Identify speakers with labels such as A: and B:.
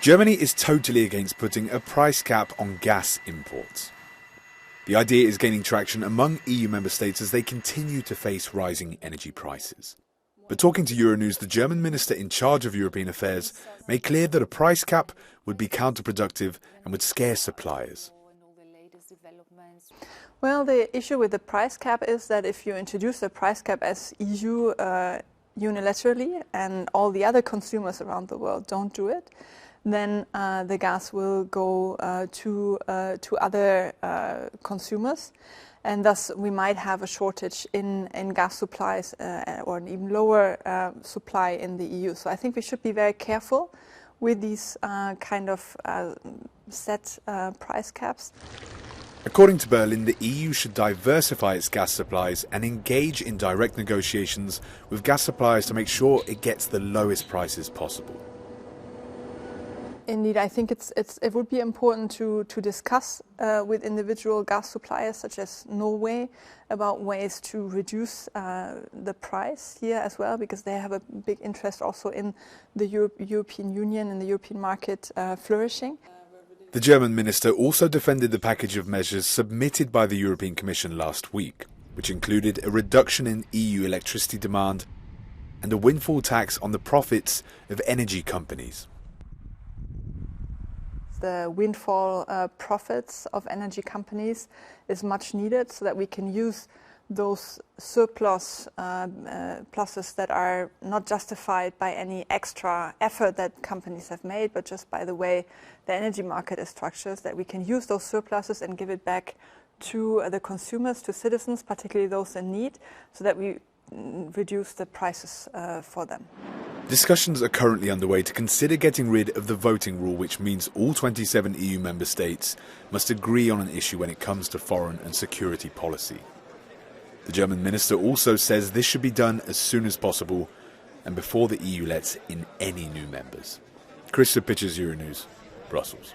A: Germany is totally against putting a price cap on gas imports. The idea is gaining traction among EU member states as they continue to face rising energy prices. But talking to Euronews, the German minister in charge of European affairs made clear that a price cap would be counterproductive and would scare suppliers.
B: Well, the issue with the price cap is that if you introduce a price cap as EU unilaterally and all the other consumers around the world don't do it, then the gas will go to other consumers, and thus we might have a shortage in gas supplies or an even lower supply in the EU. So I think we should be very careful with these kind of set price caps.
A: According to Berlin, the EU should diversify its gas supplies and engage in direct negotiations with gas suppliers to make sure it gets the lowest prices possible.
B: Indeed, I think it would be important to discuss with individual gas suppliers such as Norway about ways to reduce the price here as well, because they have a big interest also in the European Union and the European market flourishing.
A: The German minister also defended the package of measures submitted by the European Commission last week, which included a reduction in EU electricity demand and a windfall tax on the profits of energy companies.
B: The windfall profits of energy companies is much needed so that we can use those surpluses that are not justified by any extra effort that companies have made, but just by the way the energy market is structured, that we can use those surpluses and give it back to the consumers, to citizens, particularly those in need, so that we reduce the prices for them.
A: Discussions are currently underway to consider getting rid of the voting rule, which means all 27 EU member states must agree on an issue when it comes to foreign and security policy. The German minister also says this should be done as soon as possible and before the EU lets in any new members. Chris Pitchers, Euronews, Brussels.